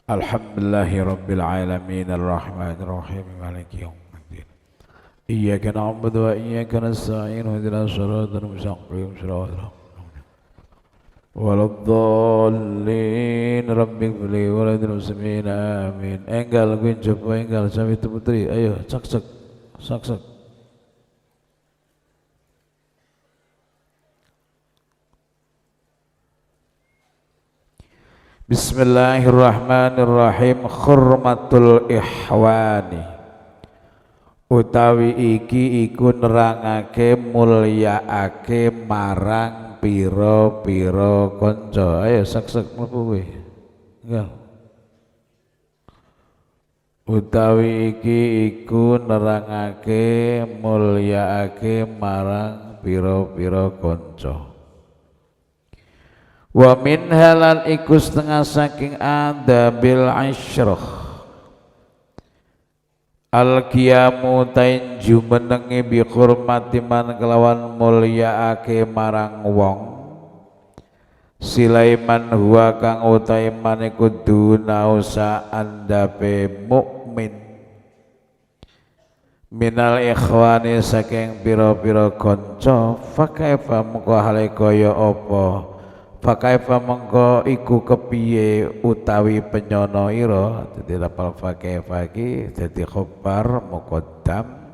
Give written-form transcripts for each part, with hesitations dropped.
Alhamdulillahi Rabbil Alamin Ar-Rahmanir Rahim Maliki Yawmiddin Iyyaka na'budu wa iyyaka nasta'in ihdinas siratal mustaqim siratal waladdallin rabbighfirli wa lidil muslimin amin. Enggal kuwi coba enggal sami putri, ayo sak Bismillahirrahmanirrahim. Khurmatul ihwani utawi iki iku nerangake mulyaake marang pira-pira kanca. Ayo sak mlebu kowe. Enggak. Utawi iki iku nerangake mulyaake marang pira-pira kanca. Wa min halal iku setengah saking adabil asyrah al qiyamu tain jumenengi bi khurmati man kelawan mulyaake marang wong Silaiman huwa kang utai man iku dunausa andape mukmin minal ikhwani saking pira-pira kanca fakaifa mengko hale kaya apa fakaifa mengko iku kepiye utawi penyono ira. Dadi lafal fakaifa iki dadi khabar muqaddam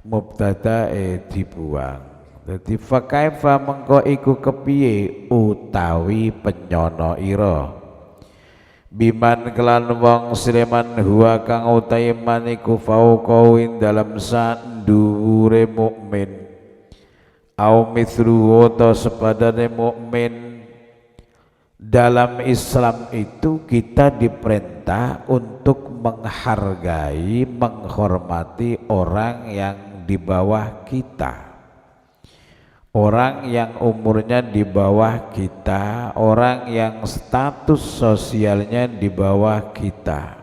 mubtada dibuang. Dadi fakaifa mengko iku kepiye utawi penyono ira biman kelan wong Sleman huwa kang utahe man iku fauqain dalam sanduwure mukmin au mithluhu ta sepadane mukmin. Dalam Islam itu kita diperintah untuk menghargai, menghormati orang yang di bawah kita, orang yang umurnya di bawah kita, orang yang status sosialnya di bawah kita.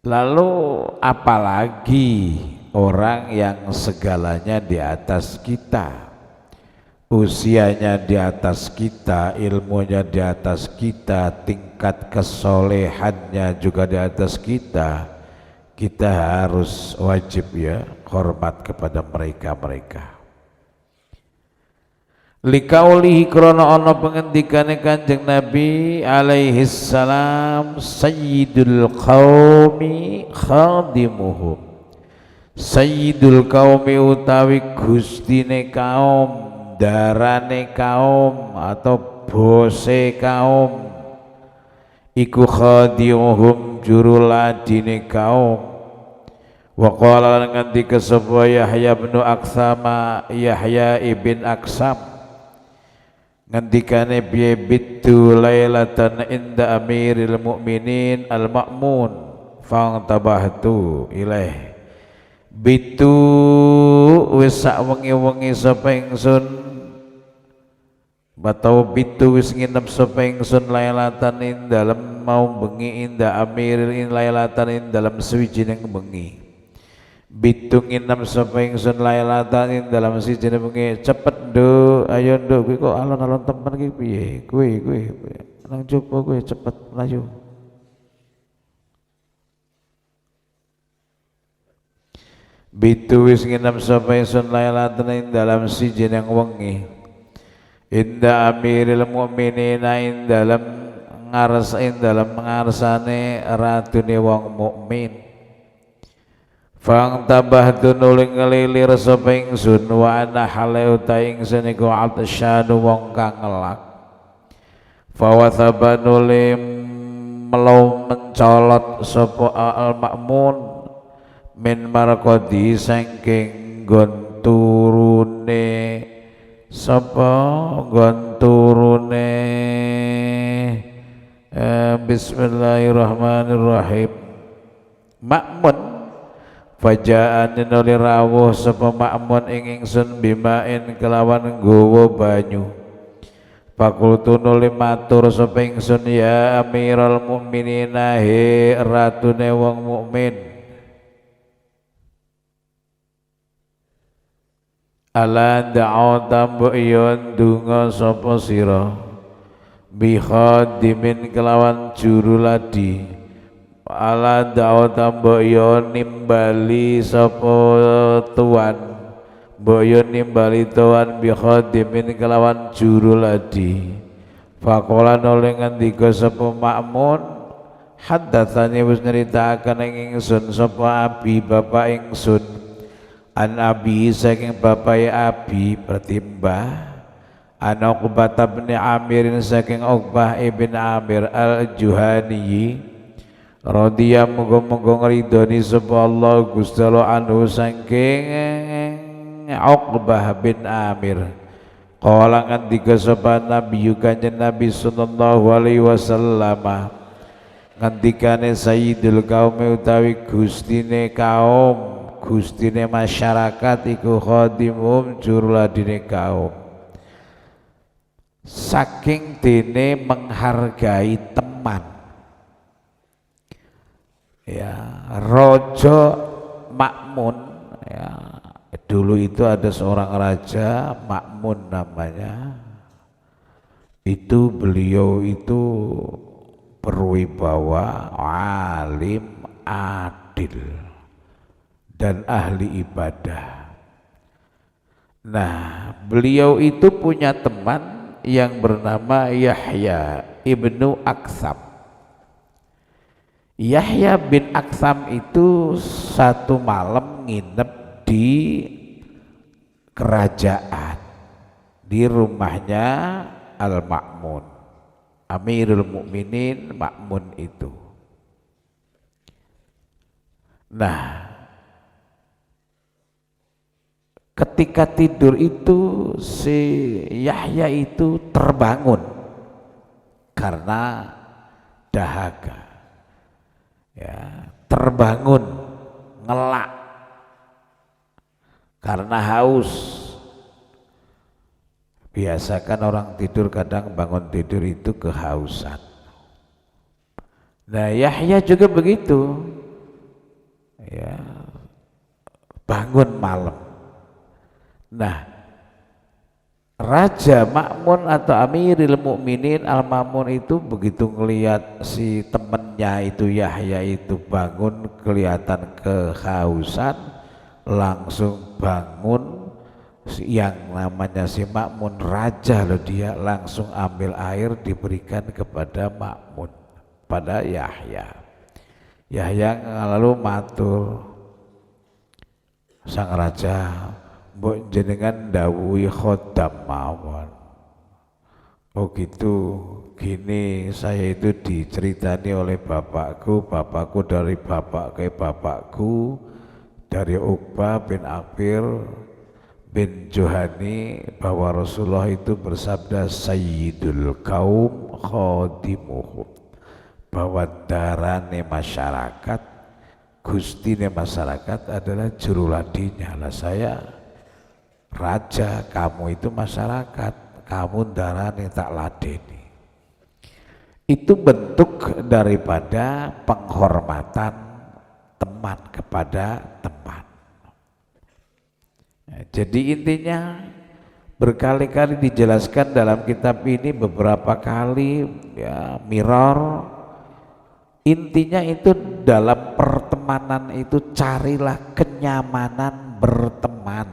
Lalu apalagi orang yang segalanya di atas kita, usianya di atas kita, ilmunya di atas kita, tingkat kesolehannya juga di atas kita. Kita harus wajib ya hormat kepada mereka. Likaulihi krana ana pengendikane Kanjeng Nabi alaihi salam sayyidul qaumi khadimuhum. Sayyidul qaumi utawi gustine kaum, darane kaum atau bose kaum iku khadiuhum juruladine kaum. Wa qala lan ngendika sapa Yahya bin Aksama, Yahya ibn Aksam ngendikane biye bitu lailatan inda amiril mukminin al-ma'mun fa'tabahtu ilaih. Bitu wis sak wengi-wengi sapa ingsun batau bitu wis nginep sapa ingsun lailatan ing dalem mau bengi inda amiril in lailatan ing dalem suwijining bengi. Bitu nginep sapa ingsun lailatan ing dalem suwijining bengi. Cepet nduk, ayo nduk, kowe kok alon-alon temen iki piye? Kowe nang jopo kowe cepet mlayu. Bitu wis nginep sapa ingsun lailatan ing dalam sijining wengi inda amiril mukminin ing dalam ngarsane ratune wong mukmin. Fang tabahtu nuling ngelilir sapa ingsun wa ana hale uta ingsun iku atsyanu wong kang ngelak. Fawathaba nulim melau mencolot sapa al-ma'mun min marqadi saking nggon turune sapa nggon turune bismillahirrahmanirrahim Ma'mun faja'an nuli rawuh sapa Ma'mun ing ingsun bimain kelawan nggawa banyu. Fakultu nuli matur sapa ingsun ya amiral mukminin he ratune wong mukmin ala da'u tambu iyon dunga sapa sira bi khadimin kelawan juru ladi ala da'wata mbaya nimbali sapa tuan mbaya nimbali tuan bi khadimin kelawan juru ladi faqala noleh ngendika sapa Ma'mun haddatsani wis nyeritakaken ing ingsun sapa abi bapak ingsun an abi saking bapak abi berarti mbah an Uqbah bin Amir saking Uqbah ibn Amir al-Juhani radhiya muga-muga ngridoni sapa Allah Gusti Allah anhu saking Uqbah bin Amir qala ngendika sapa Nabi kanjeng Nabi sallallahu alaihi wasallam ngendikane sayyidul kaum utawi gustine kaum gustine masyarakat iku khadimum juru ladine kaum saking dene menghargai teman ya Raja Ma'mun ya dulu itu ada seorang raja Ma'mun namanya itu beliau itu berwibawa alim adil dan ahli ibadah. Nah beliau itu punya teman yang bernama Yahya ibnu Aksam. Yahya bin Aksam itu satu malam nginep di kerajaan di rumahnya Al-Ma'mun, Amirul Mukminin Ma'mun itu. Nah ketika tidur itu si Yahya itu terbangun karena dahaga ya, terbangun ngelak karena haus. Biasa kan orang tidur kadang bangun tidur itu kehausan. Nah Yahya juga begitu ya, bangun malam. Nah Raja Ma'mun atau Amirul Mukminin Al-Ma'mun itu begitu ngelihat si temennya itu Yahya itu bangun kelihatan kehausan, langsung bangun. Yang namanya si Ma'mun raja loh, dia langsung ambil air diberikan kepada Ma'mun, pada Yahya. Yahya lalu matur, sang raja mbok jenengan dawuhi khodam mawon. Oh gitu, gini saya itu diceritani oleh bapakku dari bapak ke bapakku, dari Uqbah bin Amir bin Juhani, bahwa Rasulullah itu bersabda sayyidul kaum khadimuhum, bahwa darane masyarakat, gustine masyarakat adalah juruladinya. Lah saya raja, kamu itu masyarakat, kamu darane tak ladeni. Itu bentuk daripada penghormatan teman kepada teman. Nah, jadi intinya berkali-kali dijelaskan dalam kitab ini, beberapa kali ya, mirror. Intinya itu dalam pertemanan itu carilah kenyamanan berteman.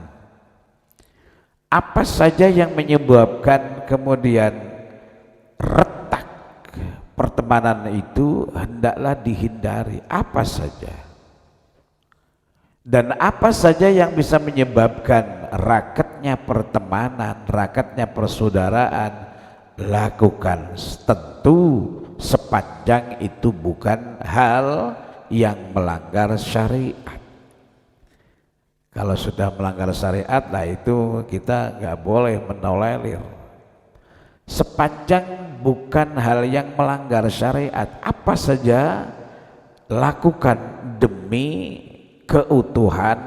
Apa saja yang menyebabkan kemudian retak pertemanan itu hendaklah dihindari, apa saja. Dan apa saja yang bisa menyebabkan rakatnya pertemanan, rakatnya persaudaraan, lakukan, tentu sepanjang itu bukan hal yang melanggar syariat. Kalau sudah melanggar syariat, lah itu kita nggak boleh menolerir. Sepanjang bukan hal yang melanggar syariat, apa saja lakukan demi keutuhan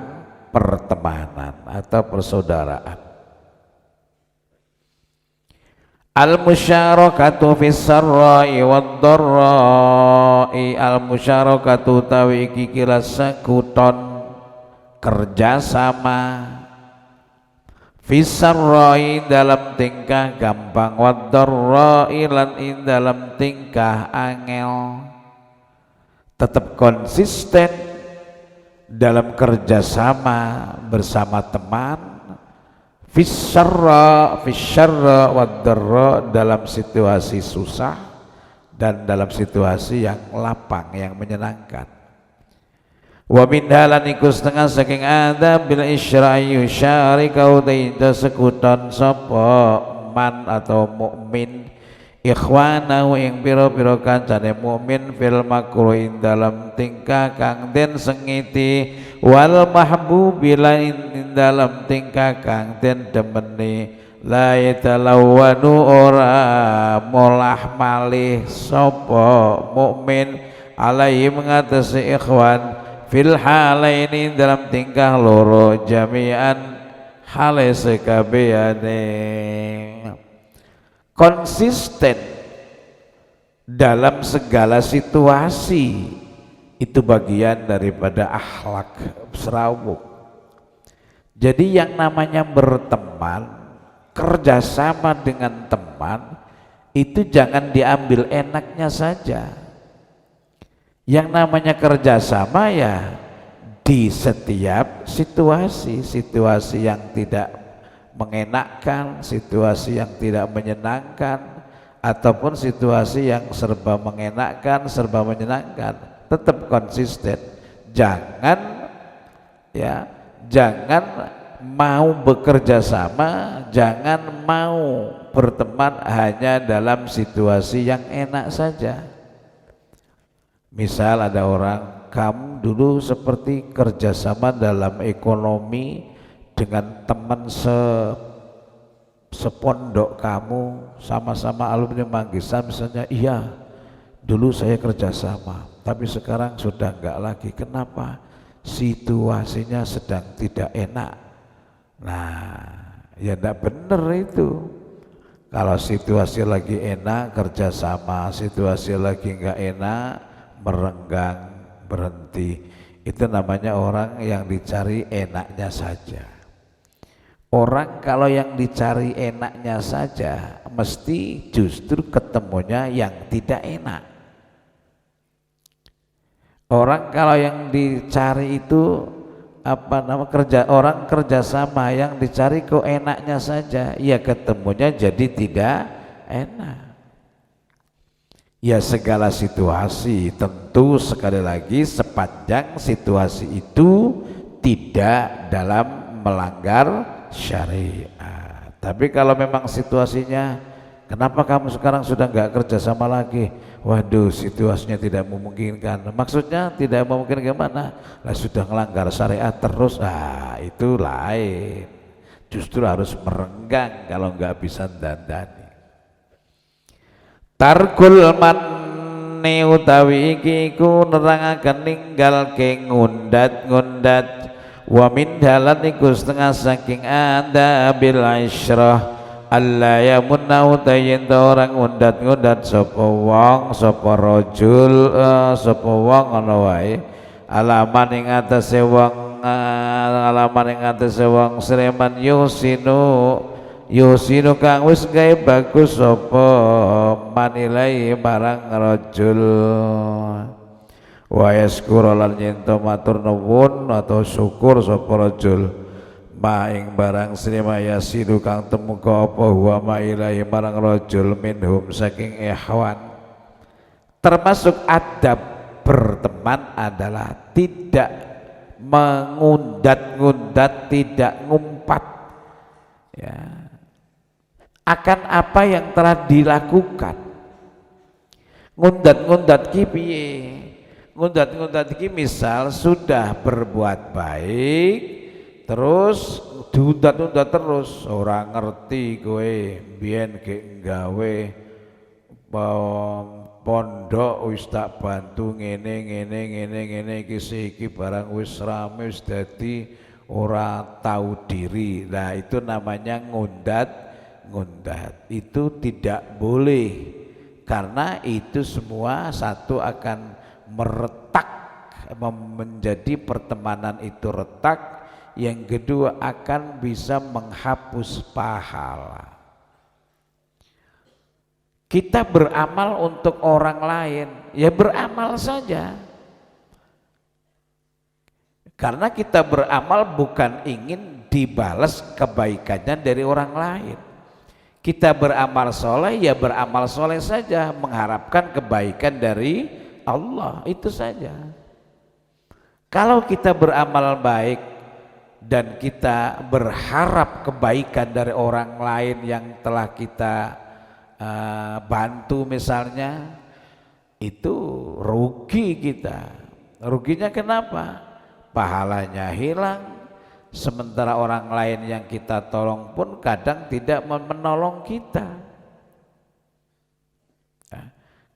pertemanan atau persaudaraan. Al-musyarakatu fis sarra'i wad dharra'i, al-musyarakatu tawi iki kira sekuton kerjasama Fisarroi dalam tingkah gampang, wadarroi lan ing dalam tingkah angel. Tetap konsisten dalam kerjasama bersama teman. Fisarra wadarra dalam situasi susah dan dalam situasi yang lapang, yang menyenangkan. Wa min halan iku setengah saking adab bil isyra'i yusyarikau taida sekutan sapa man atau mukmin ikhwanahu ing pira-pira kancane mukmin fil makruhin dalam tingkah kang den sengiti wal mahbubi lain dalam tingkah kang den demeni la yatalawanu ora molah malih sapa mukmin alaihi mengatasi ikhwan fil halaini dalam tingkah loro jami'an hale sekabehane. Konsisten dalam segala situasi itu bagian daripada akhlak serawuk. Jadi yang namanya berteman, kerjasama dengan teman itu jangan diambil enaknya saja. Yang namanya kerjasama ya di setiap situasi yang tidak mengenakkan, situasi yang tidak menyenangkan, ataupun situasi yang serba mengenakkan, serba menyenangkan, tetap konsisten. Jangan mau bekerja sama, jangan mau berteman hanya dalam situasi yang enak saja. Misal ada orang, kamu dulu seperti kerjasama dalam ekonomi dengan teman sepondok kamu, sama-sama alumni Manggisan misalnya, iya dulu saya kerjasama, tapi sekarang sudah enggak lagi. Kenapa? Situasinya sedang tidak enak. Nah, ya enggak bener itu. Kalau situasi lagi enak kerjasama, situasi lagi enggak enak merenggang, berhenti. Itu namanya orang yang dicari enaknya saja. Orang kalau yang dicari enaknya saja mesti justru ketemunya yang tidak enak. Orang kalau yang dicari itu orang kerjasama, yang dicari kok enaknya saja, ya ketemunya jadi tidak enak. Ya segala situasi, tentu sekali lagi sepanjang situasi itu tidak dalam melanggar syariat. Tapi kalau memang situasinya, kenapa kamu sekarang sudah nggak kerja sama lagi? Waduh, situasinya tidak memungkinkan. Maksudnya tidak memungkinkan gimana? Lah sudah melanggar syariat terus, itu lain. Justru harus merenggang kalau nggak bisa dandani. Tarkul manni utawi iki ku nerangaken ninggalke ngundat-ngundat. Wa min dalan iku setengah saking adabil isyrah alla yamunna utayen orang ngundat-ngundat sapa wong, sapa rajul, sapa wong ana wae alaman ing atase wong, alaman ing atase wong sreman yusinu kang wis gawe bagus sapa manilai marang rajul wa yaskura lan yen matur nuwun atau syukur sapa rajul ma ing barang srima yasidu kang temuka apa huwa ma ilahi marang rajul minhum saking ikhwan. Termasuk adab berteman adalah tidak mengundat-ngundat, tidak ngumpat ya akan apa yang telah dilakukan. Ngundat-ngundat ki piye? Ngundat-ngundat ki misal sudah berbuat baik terus diundat-undat terus, orang ngerti kowe biyen ge gawe pondok wis tak bantu ngene iki barang wis rame wis dadi ora tahu diri. Nah itu namanya ngundat. Itu tidak boleh, karena itu semua satu akan meretak, menjadi pertemanan itu retak yang kedua akan bisa menghapus pahala. Kita beramal untuk orang lain, ya beramal saja. Karena kita beramal bukan ingin dibalas kebaikannya dari orang lain. Kita beramal soleh, ya beramal soleh saja, mengharapkan kebaikan dari Allah, itu saja. Kalau kita beramal baik dan kita berharap kebaikan dari orang lain yang telah kita bantu misalnya, itu rugi kita. Ruginya kenapa? Pahalanya hilang, sementara orang lain yang kita tolong pun kadang tidak menolong kita.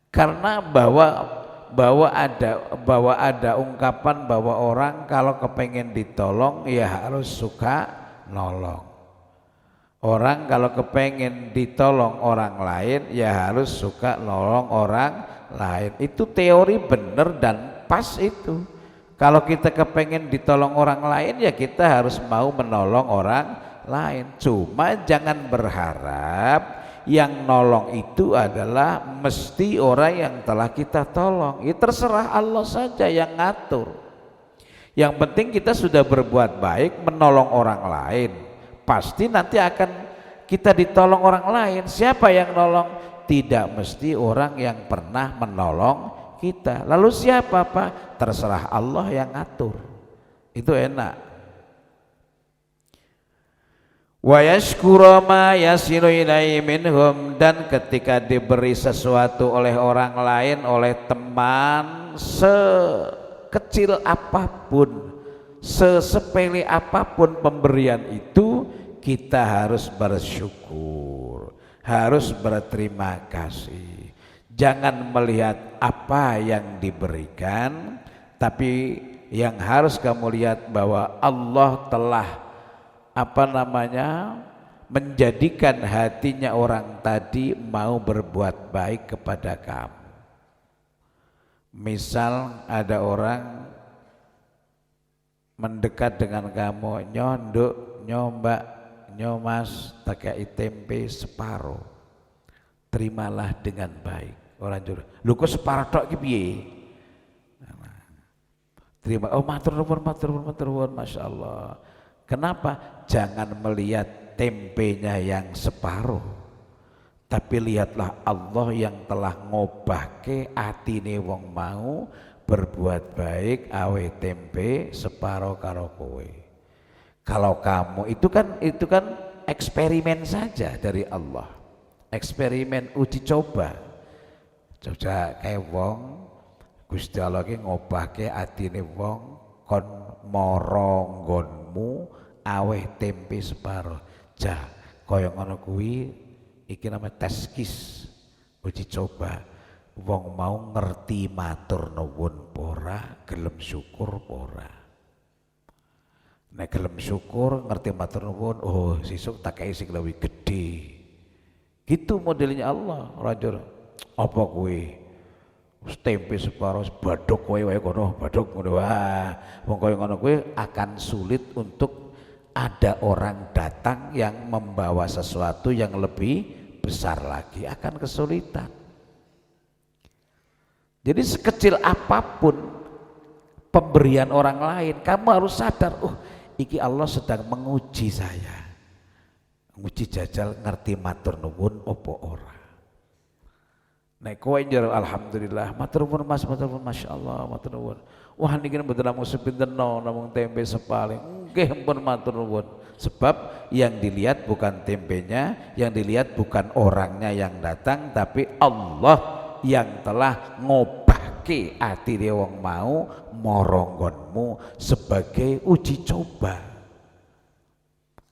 Karena bahwa ada ungkapan bahwa orang kalau kepengen ditolong ya harus suka nolong. Orang kalau kepengen ditolong orang lain ya harus suka nolong orang lain. Itu teori benar dan pas itu. Kalau kita kepengen ditolong orang lain ya kita harus mau menolong orang lain. Cuma jangan berharap yang nolong itu adalah mesti orang yang telah kita tolong. Ya terserah Allah saja yang ngatur. Yang penting kita sudah berbuat baik menolong orang lain. Pasti nanti akan kita ditolong orang lain. Siapa yang nolong? Tidak mesti orang yang pernah menolong kita. Lalu siapa Pak? Terserah Allah yang ngatur. Itu enak. Wa yashkura ma yasilu ilaihi minhum, dan ketika diberi sesuatu oleh orang lain, oleh teman, sekecil apapun, sesepele apapun pemberian itu, kita harus bersyukur, harus berterima kasih. Jangan melihat apa yang diberikan, tapi yang harus kamu lihat bahwa Allah telah menjadikan hatinya orang tadi mau berbuat baik kepada kamu. Misal ada orang mendekat dengan kamu, nyonduk, nyombak, nyomas, takai tempe separuh, terimalah dengan baik. Orang jujur, lu kok separuh tok ki piye? Terima, oh matur nuwun, masya Allah. Kenapa? Jangan melihat tempenya yang separuh, tapi lihatlah Allah yang telah ngobahke atine wong mau berbuat baik awe tempe separuh karo kowe. Kalau kamu itu kan eksperimen saja dari Allah, eksperimen uji coba. Coba kayak wong Gusti Allah ki ngobahke atine wong kon mara nggonmu aweh tempe separuh. Jah kaya ngono kuwi iki namanya tes kis, uji coba. Wong mau ngerti matur nuwun ora, gelem syukur ora. Nek gelem syukur, ngerti matur nuwun, oh sesuk tak kei sing luwih gedhe. Gitu modelnya Allah, rajur. Apa kuwi? Tempe separuh badok kowe wae kono, badok ngono wae. Wong kaya ngono kuwi akan sulit untuk ada orang datang yang membawa sesuatu yang lebih besar lagi, akan kesulitan. Jadi sekecil apapun pemberian orang lain, kamu harus sadar, iki Allah sedang menguji saya. Nguji jajal ngerti matur nuwun apa ora. Nek kowe njero alhamdulillah, matur nuwun Mas, matur nuwun masyaallah, matur nuwun. Wah niki mboten namung sepinten namung tempe sepaling. Nggih pun matur nuwun. Sebab yang dilihat bukan tempenya, yang dilihat bukan orangnya yang datang, tapi Allah yang telah ngobahke atine wong mau moronggonmu sebagai uji coba.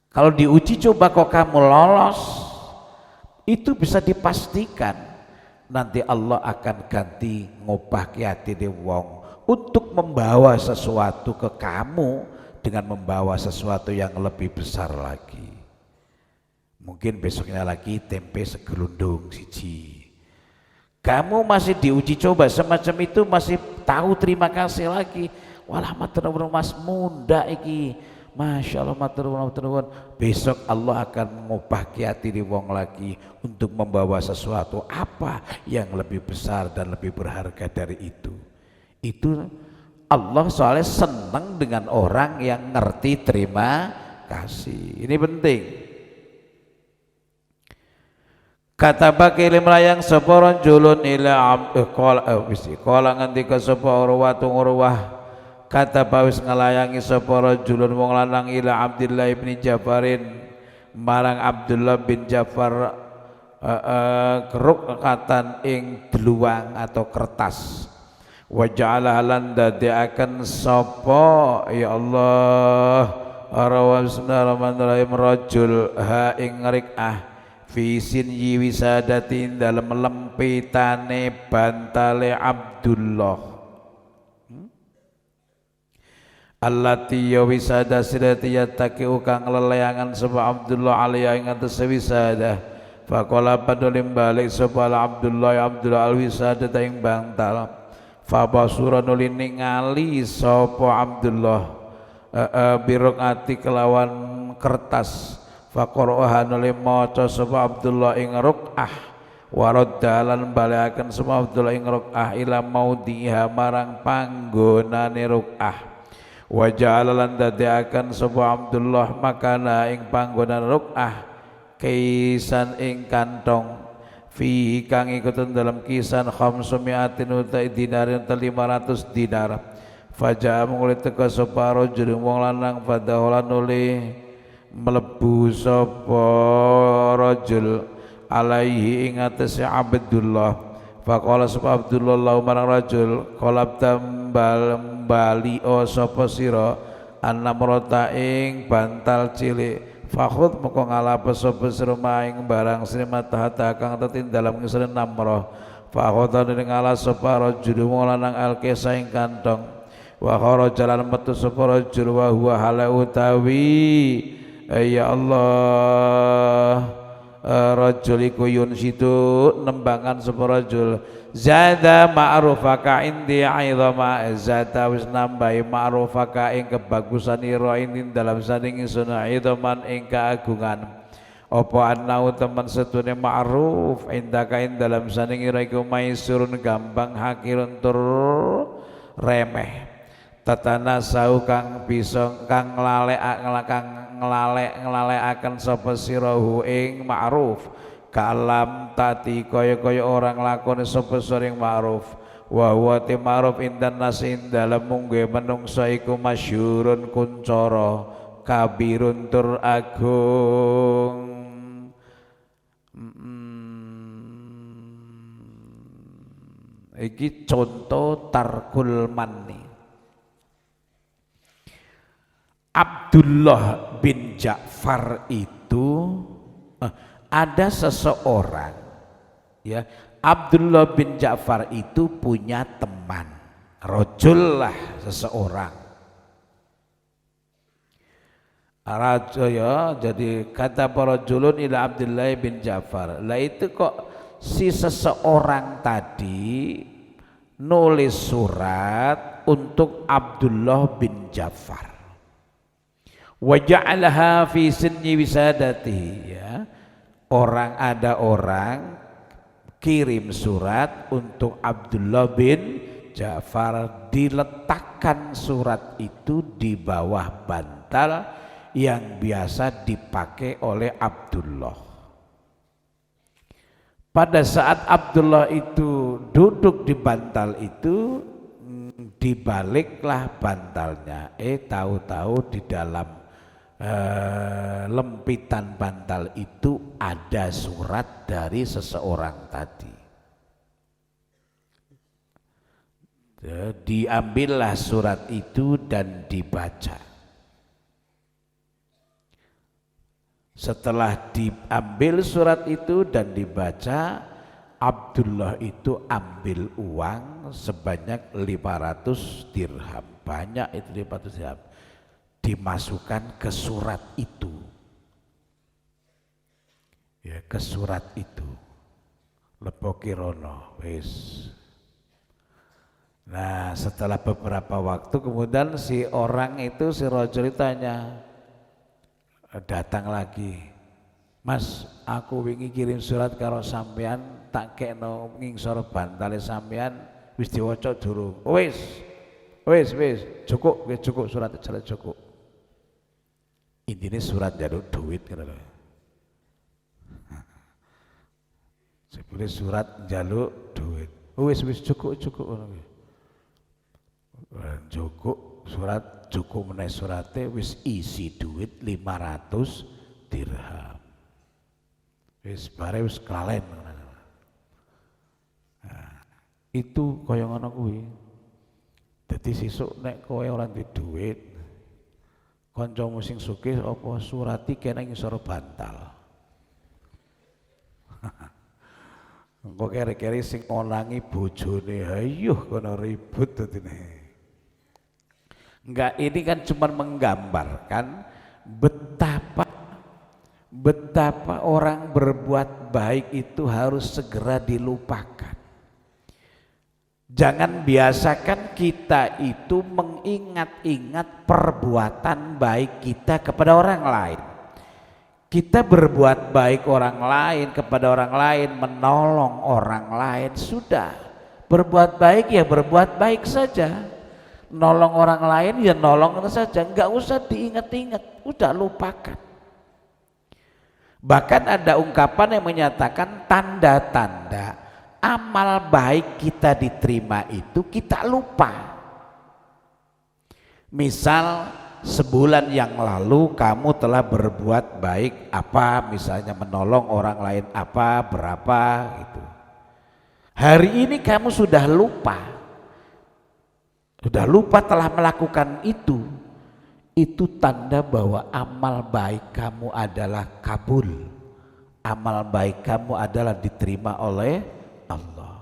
Kalau diuji coba kok kamu lolos, itu bisa dipastikan nanti Allah akan ganti ngobahke atine wong untuk membawa sesuatu ke kamu dengan membawa sesuatu yang lebih besar lagi. Mungkin besoknya lagi tempe segelundung siji. Kamu masih diuji coba semacam itu, masih tahu terima kasih lagi. Walah matur nuwun Mas, munda iki. Masya Allah, matur nuwun. Besok Allah akan mengubah hati di wong lagi untuk membawa sesuatu apa yang lebih besar dan lebih berharga dari itu. Itu Allah soalnya senang dengan orang yang ngerti terima kasih. Ini penting. Kata baki limrayang seporon julun ila kola ngendika sapa urwah kata bawis ngelayangi sapa julun wong lanang ila Abdullah bin Jafarin marang Abdullah bin Jafar kerukatan ing deluwang atau kertas wa ja'ala lan dadekaken sapa ya Allah bismillahirrahmanirrahim rajul ha ing rik'ah fisin wisadatin dalam lempitane bantale Abdullah allati ya wisada sidati yataki ukang leleangan sapa Abdullah alaiya ing atas wisada faqala padolim balik sapa Abdullah al wisada ing bantal fa basura nuli ningali sapa Abdullah birokati kelawan kertas faqaraha nuli maca sapa Abdullah ing ruk'ah waraddalan balaken sapa Abdullah ing ruk'ah ila maudhiha marang panggonane ruk'ah wa ja'ala lan dadekaken sapa Abdullah makana ing panggonan ruk'ah kisan ing kantong fi kang ikutun dalam kisan khamsumiatin utai dinarin 500 dinar faja'a menguli teka sapa rajul wong lanang fadaholan nuli mlebu sapa rajul alaihi ing atase Abdullah faqala sapa Abdullah lahu marang rajul qalab tambal bali sapa sira annamrata ing bantal cilik fakhud moko ngalap sapa sira maing barang srimata kang tetin dalam ngisore namrah fakhudha ing ngala sapa rajul lanang alkesa ing kantong wa kharaja lan metu sapa rajul wa huwa hala utawi ya Allah rajul iku yunsitu nembangan sapa rajul zada ma'rufaka indi aidhama zada wis nambahi ma'rufaka ing kebagusan ira ing dalam saning ingsun aidhaman ing keagungan apa annau teman setune ma'ruf indaka ing dalam saning ira iku maisurun gampang hakirun tur remeh tatana sau kang bisa kang nglalekaken sapa sirahu ing ma'ruf kalam tati kaya orang lakoni sapa sering ma'ruf wa huwa ti ma'ruf indan nasin dalam mungge menungsa iku masyhurun kuncara kabirun tur agung iki contoh tarkul manni Abdullah bin Ja'far itu ada seseorang ya Abdullah bin Ja'far itu punya teman rajul lah seseorang rajul ya jadi kata para rajulun ila Abdullah bin Ja'far lah itu kok si seseorang tadi nulis surat untuk Abdullah bin Ja'far wa ja'alaha fi sinni wisadatihi ya ada orang kirim surat untuk Abdullah bin Ja'far diletakkan surat itu di bawah bantal yang biasa dipakai oleh Abdullah. Pada saat Abdullah itu duduk di bantal itu dibaliklah bantalnya tahu-tahu di dalam lempitan bantal itu ada surat dari seseorang tadi. Diambillah surat itu dan dibaca. Setelah diambil surat itu dan dibaca, Abdullah itu ambil uang sebanyak 500 dirham. Banyak itu 500 dirham. Dimasukkan ke surat itu ya ke surat itu lepoki rono wis Nah setelah beberapa waktu kemudian si orang itu, si rajul tanya, datang lagi, Mas, aku wingi kirim surat karo sampean, tak kekno ngingsor bantale sampean, wis diwaca durung? Wis, cukup surat jalan cukup. Intinya surat jaluk duit gitu loh. Sebelum surat jaluk duit. Wis cukup. Cukup surat cukup meneh surate wis isi duit 500 dirham. Wis bare wis kelalen. Nah, itu kaya ngono kuwi. Dadi sesuk nek kowe ora duwe duit, kancamu sing sugih apa surati kene ngisor bantal. Engko kere-kere sing ngonangi bojone, hayuh kono ribut dadine. Enggak, ini kan cuma menggambarkan betapa orang berbuat baik itu harus segera dilupakan. Jangan biasakan kita itu mengingat-ingat perbuatan baik kita kepada orang lain. Kita berbuat baik orang lain kepada orang lain, menolong orang lain, sudah. Berbuat baik ya berbuat baik saja. Nolong orang lain ya nolong saja, enggak usah diingat-ingat, udah lupakan. Bahkan ada ungkapan yang menyatakan tanda-tanda amal baik kita diterima itu kita lupa. Misal sebulan yang lalu kamu telah berbuat baik apa, misalnya menolong orang lain apa, berapa gitu. Hari ini kamu sudah lupa telah melakukan itu tanda bahwa amal baik kamu adalah kabul, amal baik kamu adalah diterima oleh Allah.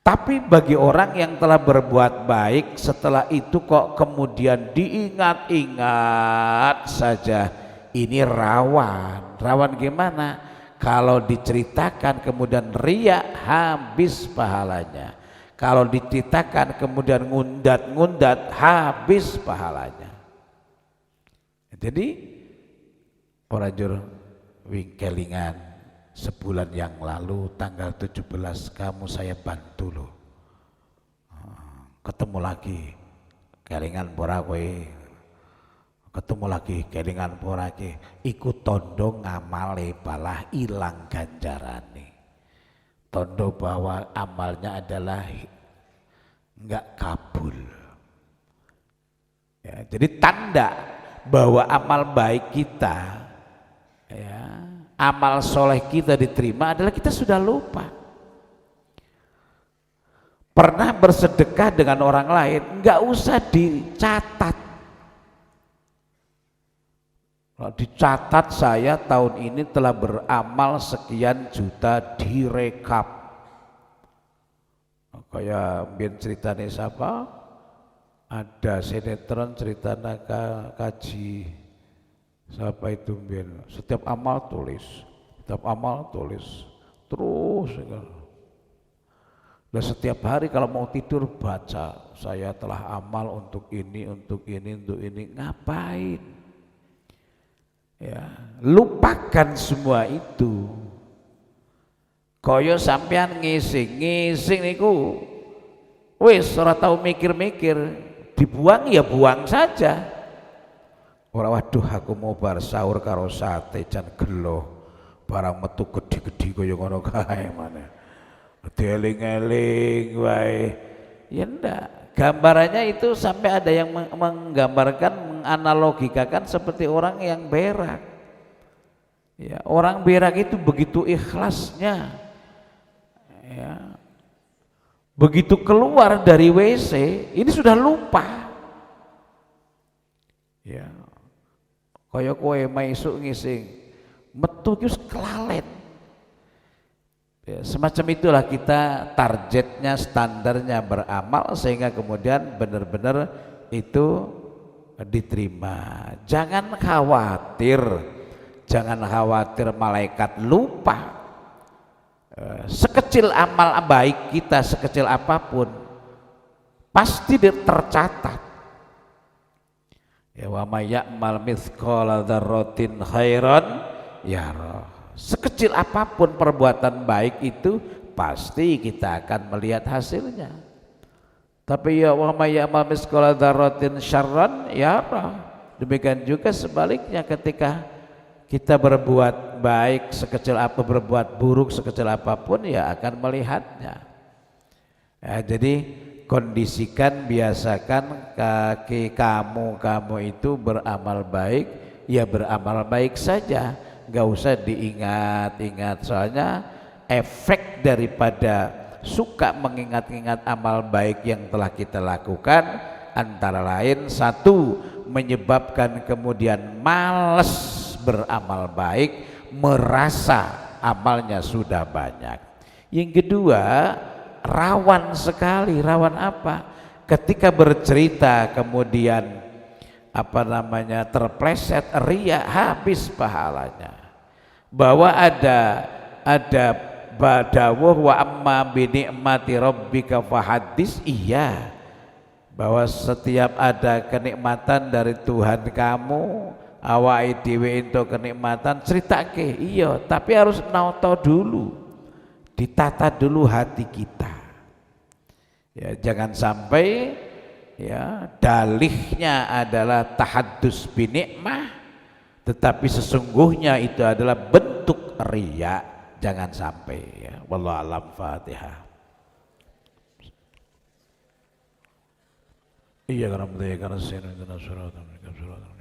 Tapi bagi orang yang telah berbuat baik setelah itu kok kemudian diingat-ingat saja, ini rawan gimana? Kalau diceritakan kemudian riya, habis pahalanya. Kalau diceritakan kemudian ngundat-ngundat, habis pahalanya. Jadi orang jur wingkelingan sebulan yang lalu tanggal 17 kamu saya bantu loh. Ketemu lagi kelingan pora kowe. Ketemu lagi kelingan pora iki, iku tondo ngamale balah ilang ganjarane. Tondo bahwa amalnya adalah enggak kabul. Ya, jadi tanda bahwa amal baik kita, ya, amal soleh kita diterima adalah kita sudah lupa. Pernah bersedekah dengan orang lain, enggak usah dicatat. Kalau dicatat saya tahun ini telah beramal sekian juta, direkap. Kayak mbien ceritanya siapa? Ada sinetron cerita kaji siapa itu mbien. Setiap amal tulis, terus. Dan setiap hari kalau mau tidur baca, saya telah amal untuk ini. Ngapain? Ya, lupakan semua itu. Kaya sampean ngising niku wis ora tau mikir-mikir, dibuang ya buang saja. Ora waduh aku mau bar sahur karo sate jan gelo, barang metu gede-gede kaya ngono kae maneh. Dieling-eling wae. Ya ndak. Gambarannya itu sampai ada yang menggambarkan, menganalogikakan seperti orang yang berak. Ya, orang berak itu begitu ikhlasnya. Ya. Begitu keluar dari WC, ini sudah lupa. Ya. Kaya kowe maisuk ngising, metu ki wis kelalen. Ya, semacam itulah kita targetnya, standarnya beramal sehingga kemudian benar-benar itu diterima. Jangan khawatir malaikat lupa. Sekecil amal baik kita, sekecil apapun, pasti tercatat. Ya, wa may ya'mal mithqala dzarratin khairan yarah. Sekecil apapun perbuatan baik itu pasti kita akan melihat hasilnya. Tapi ya wa may ya'mal mithqala dzarratin syarran yarah. Demikian juga sebaliknya, ketika kita berbuat baik sekecil apa, berbuat buruk sekecil apapun ya akan melihatnya. Ya, jadi kondisikan, biasakan kaki kamu itu beramal baik, ya beramal baik saja, nggak usah diingat-ingat. Soalnya efek daripada suka mengingat-ingat amal baik yang telah kita lakukan antara lain, satu, menyebabkan kemudian malas beramal baik, merasa amalnya sudah banyak. Yang kedua, rawan sekali. Rawan apa? Ketika bercerita kemudian terpleset riya, habis pahalanya. Bahwa ada badawuh wa amma bi ni'mati rabbika fahadis, iya, bahwa setiap ada kenikmatan dari Tuhan kamu, awake dhewe entuk kenikmatan ceritake, iya, tapi harus nauto dulu, ditata dulu hati kita. Ya, jangan sampai ya dalihnya adalah tahaddus bi nikmah, tetapi sesungguhnya itu adalah bentuk riya. Jangan sampai ya. Wallahu a'lam. Fatihah. Iya karena budaya karena sini dan surat dan surat dan